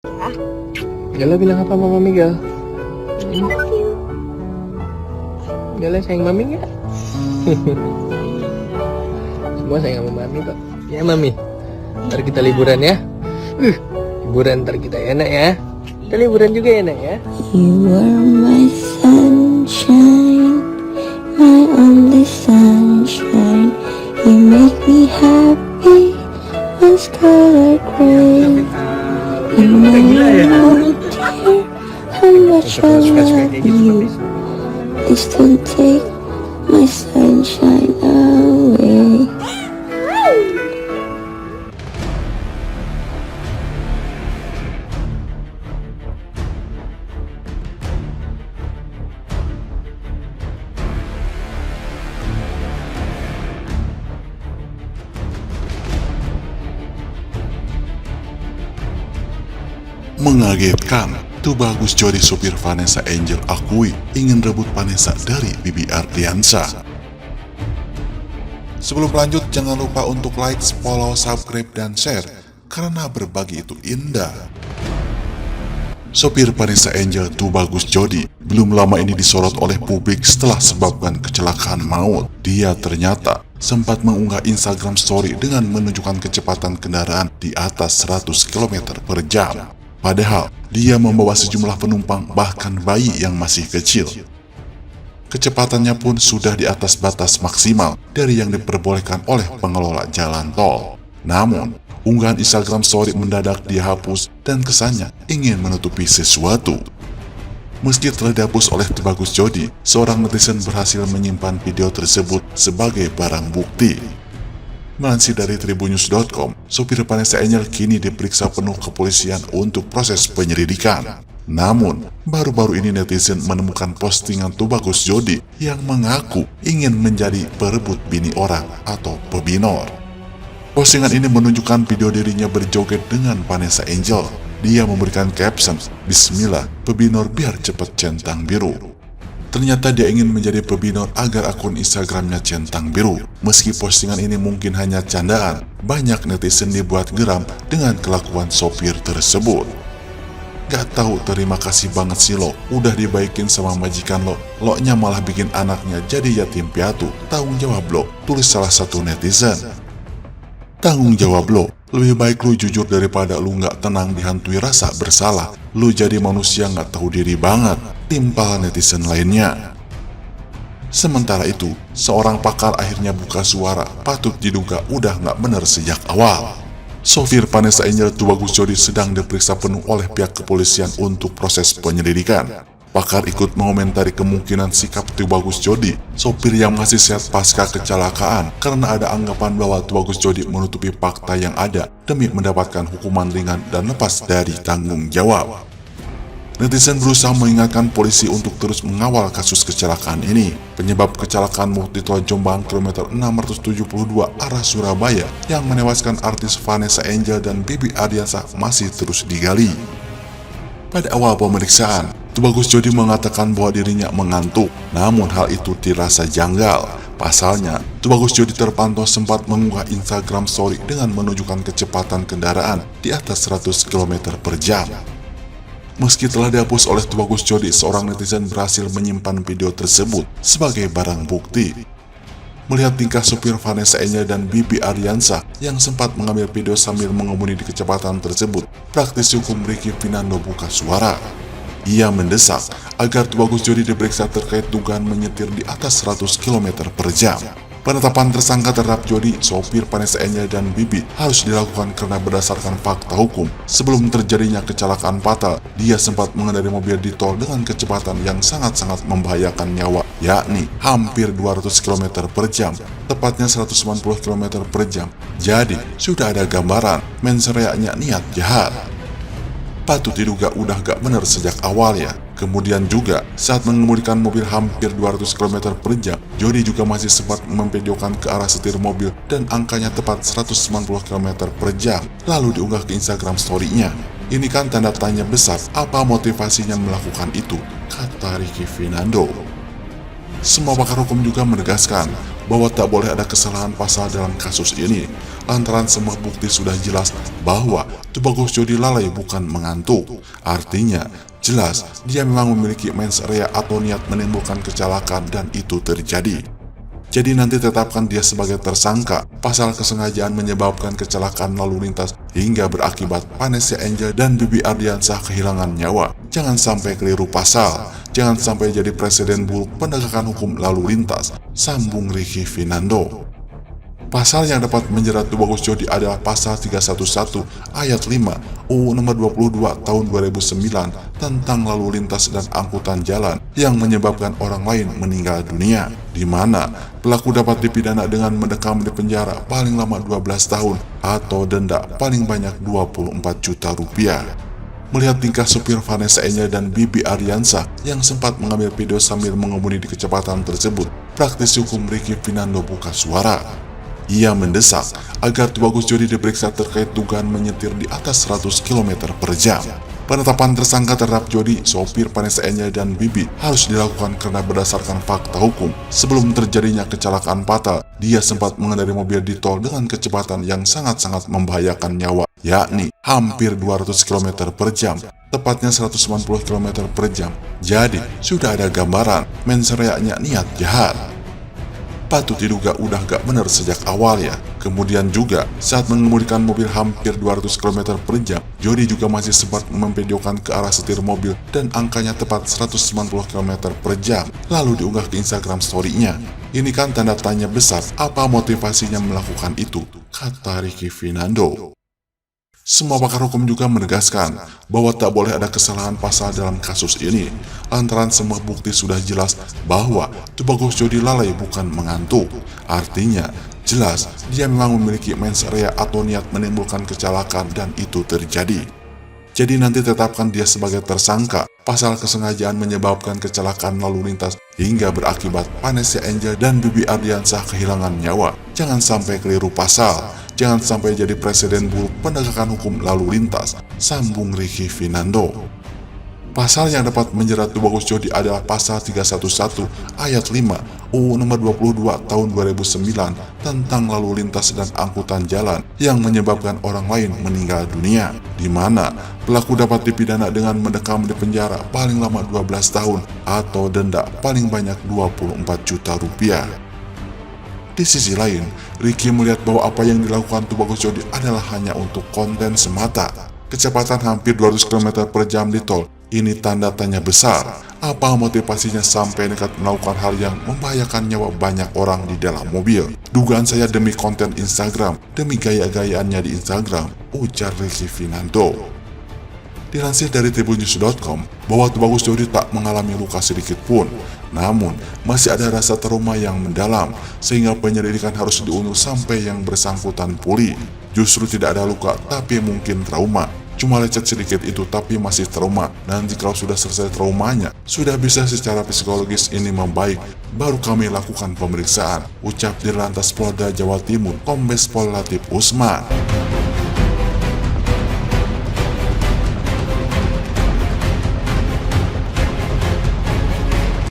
Ya, Gala bilang apa Mama Miguel? I love you. Gala sayang Mami nggak? Semua sayang sama Mami kok. Ya Mami. Ntar kita liburan ya. Liburan ntar kita ya nak ya. Kita liburan juga ya nak ya. You are my sunshine, my only sunshine. You make me happy when skies are gray. You know, dear, how much I love you. Please don't take my sunshine away. Mengagetkan, Tubagus Jody sopir Vanessa Angel akui ingin rebut Vanessa dari Bibi Ardiansa. Sebelum lanjut, jangan lupa untuk like, follow, subscribe, dan share, karena berbagi itu indah. Sopir Vanessa Angel Tubagus Jody belum lama ini disorot oleh publik setelah sebabkan kecelakaan maut. Dia ternyata sempat mengunggah Instagram story dengan menunjukkan kecepatan kendaraan di atas 100 km per jam. Padahal dia membawa sejumlah penumpang, bahkan bayi yang masih kecil. Kecepatannya pun sudah di atas batas maksimal dari yang diperbolehkan oleh pengelola jalan tol. Namun, unggahan Instagram story mendadak dia hapus dan kesannya ingin menutupi sesuatu. Meski telah dihapus oleh Tubagus Jody, seorang netizen berhasil menyimpan video tersebut sebagai barang bukti. Melansir dari tribunnews.com, sopir Vanessa Angel kini diperiksa penuh kepolisian untuk proses penyelidikan. Namun, baru-baru ini netizen menemukan postingan Tubagus Jody yang mengaku ingin menjadi perebut bini orang atau pebinor. Postingan ini menunjukkan video dirinya berjoget dengan Vanessa Angel. Dia memberikan caption, "Bismillah, pebinor biar cepet centang biru." Ternyata dia ingin menjadi pebinor agar akun Instagramnya centang biru. Meski postingan ini mungkin hanya candaan, banyak netizen dibuat geram dengan kelakuan sopir tersebut. Gak tahu terima kasih banget sih lo, udah dibaikin sama majikan lo, lo-nya malah bikin anaknya jadi yatim piatu. Tanggung jawab lo, tulis salah satu netizen. Tanggung jawab lo, lebih baik lu jujur daripada lu gak tenang dihantui rasa bersalah. Lu jadi manusia gak tahu diri banget, timpal netizen lainnya. Sementara itu, seorang pakar akhirnya buka suara, patut diduga udah gak bener sejak awal. Sopir Vanessa Angel Tubagus Jody sedang diperiksa penuh oleh pihak kepolisian untuk proses penyelidikan. Pakar ikut mengomentari kemungkinan sikap Tubagus Jody, sopir yang masih sehat pasca kecelakaan, karena ada anggapan bahwa Tubagus Jody menutupi fakta yang ada demi mendapatkan hukuman ringan dan lepas dari tanggung jawab. Netizen berusaha mengingatkan polisi untuk terus mengawal kasus kecelakaan ini. Penyebab kecelakaan maut di Tol Jombang kilometer 672 arah Surabaya yang menewaskan artis Vanessa Angel dan Bibi Ardiansa masih terus digali. Pada awal pemeriksaan, Tubagus Jody mengatakan bahwa dirinya mengantuk, namun hal itu dirasa janggal. Pasalnya, Tubagus Jody terpantau sempat mengunggah Instagram story dengan menunjukkan kecepatan kendaraan di atas 100 km per jam. Meski telah dihapus oleh Tubagus Jody, seorang netizen berhasil menyimpan video tersebut sebagai barang bukti. Melihat tingkah supir Vanessa Angel dan Bibi Ardiansa yang sempat mengambil video sambil mengemudi di kecepatan tersebut, praktisi hukum Ricky Finando buka suara. Ia mendesak agar Tubagus Jody diperiksa terkait dugaan menyetir di atas 100 km per jam. Penetapan tersangka terhadap Jody, sopir Vanessa Angel dan Bibi harus dilakukan karena berdasarkan fakta hukum. Sebelum terjadinya kecelakaan fatal, dia sempat mengendarai mobil di tol dengan kecepatan yang sangat-sangat membahayakan nyawa, yakni hampir 200 km per jam, tepatnya 190 km per jam. Jadi, sudah ada gambaran menserainya niat jahat. Patut diduga udah gak bener sejak awal ya. Kemudian juga, saat mengemudikan mobil hampir 200 km per jam, Jody juga masih sempat memvideokan ke arah setir mobil dan angkanya tepat 190 km per jam, lalu diunggah ke Instagram story-nya. Ini kan tanda tanya besar, apa motivasinya melakukan itu, kata Ricky Finando. Semua pakar hukum juga menegaskan bahwa tak boleh ada kesalahan pasal dalam kasus ini, lantaran semua bukti sudah jelas bahwa Tubagus Jodi lalai bukan mengantuk. Artinya, jelas dia memang memiliki mens rea atau niat menimbulkan kecelakaan dan itu terjadi. Jadi nanti tetapkan dia sebagai tersangka pasal kesengajaan menyebabkan kecelakaan lalu lintas hingga berakibat Vanessa Angel dan Bibi Ardiansah kehilangan nyawa. Jangan sampai keliru pasal, jangan sampai jadi presiden buruk penegakan hukum lalu lintas, sambung Ricky Finando. Pasal yang dapat menjerat Tubagus Jodi adalah pasal 311 ayat 5 UU nomor 22 tahun 2009 tentang lalu lintas dan angkutan jalan yang menyebabkan orang lain meninggal dunia, di mana pelaku dapat dipidana dengan mendekam di penjara paling lama 12 tahun atau denda paling banyak 24 juta rupiah. Melihat tingkah supir Vanessa Angel dan Bibi Ardiansah yang sempat mengambil video sambil mengemudi di kecepatan tersebut, praktisi hukum Ricky Finando buka suara. Ia mendesak agar Tubagus Jodi diperiksa terkait dugaan menyetir di atas 100 km per jam. Penetapan tersangka terhadap Jodi, sopir Vanessa Angel dan Bibi harus dilakukan karena berdasarkan fakta hukum. Sebelum terjadinya kecelakaan fatal, dia sempat mengendarai mobil di tol dengan kecepatan yang sangat-sangat membahayakan nyawa, yakni hampir 200 km per jam, tepatnya 190 km per jam. Jadi, sudah ada gambaran mens reanya niat jahat. Patut diduga udah gak bener sejak awal ya. Kemudian juga saat mengemudikan mobil hampir 200 km per jam, Jodi juga masih sempat memvideokan ke arah setir mobil dan angkanya tepat 190 km per jam, lalu diunggah ke Instagram story-nya. Ini kan tanda tanya besar, apa motivasinya melakukan itu, kata Ricky Finando. Semua pakar hukum juga menegaskan bahwa tak boleh ada kesalahan pasal dalam kasus ini, lantaran semua bukti sudah jelas bahwa Tubagus Jodi lalai bukan mengantuk. Artinya, jelas dia memang memiliki mens rea atau niat menimbulkan kecelakaan dan itu terjadi. Jadi nanti tetapkan dia sebagai tersangka pasal kesengajaan menyebabkan kecelakaan lalu lintas hingga berakibat Vanessa Angel dan Bibi Ardiansah kehilangan nyawa. Jangan sampai keliru pasal, jangan sampai jadi presiden buruk penegakan hukum lalu lintas, sambung Ricky Finando. Pasal yang dapat menjerat Tubagus Jodi adalah pasal 311 ayat 5 UU nomor 22 tahun 2009 tentang lalu lintas dan angkutan jalan yang menyebabkan orang lain meninggal dunia, di mana pelaku dapat dipidana dengan mendekam di penjara paling lama 12 tahun atau denda paling banyak 24 juta rupiah. Di sisi lain, Ricky melihat bahwa apa yang dilakukan Tubagus Jodi adalah hanya untuk konten semata. Kecepatan hampir 200 km per jam di tol, ini tanda tanya besar. Apa motivasinya sampai nekat melakukan hal yang membahayakan nyawa banyak orang di dalam mobil? Dugaan saya demi konten Instagram, demi gaya-gayaannya di Instagram, ujar Ricky Finando. Dilansir dari tribunnews.com bahwa Tubagus Jodi tak mengalami luka sedikit pun, namun masih ada rasa trauma yang mendalam sehingga penyelidikan harus diundur sampai yang bersangkutan pulih. Justru tidak ada luka tapi mungkin trauma, cuma lecet sedikit itu tapi masih trauma. Nanti kalau sudah selesai traumanya, sudah bisa secara psikologis ini membaik, baru kami lakukan pemeriksaan, ucap Dirlantas Polda Jawa Timur Kombes Pol Latif Usman.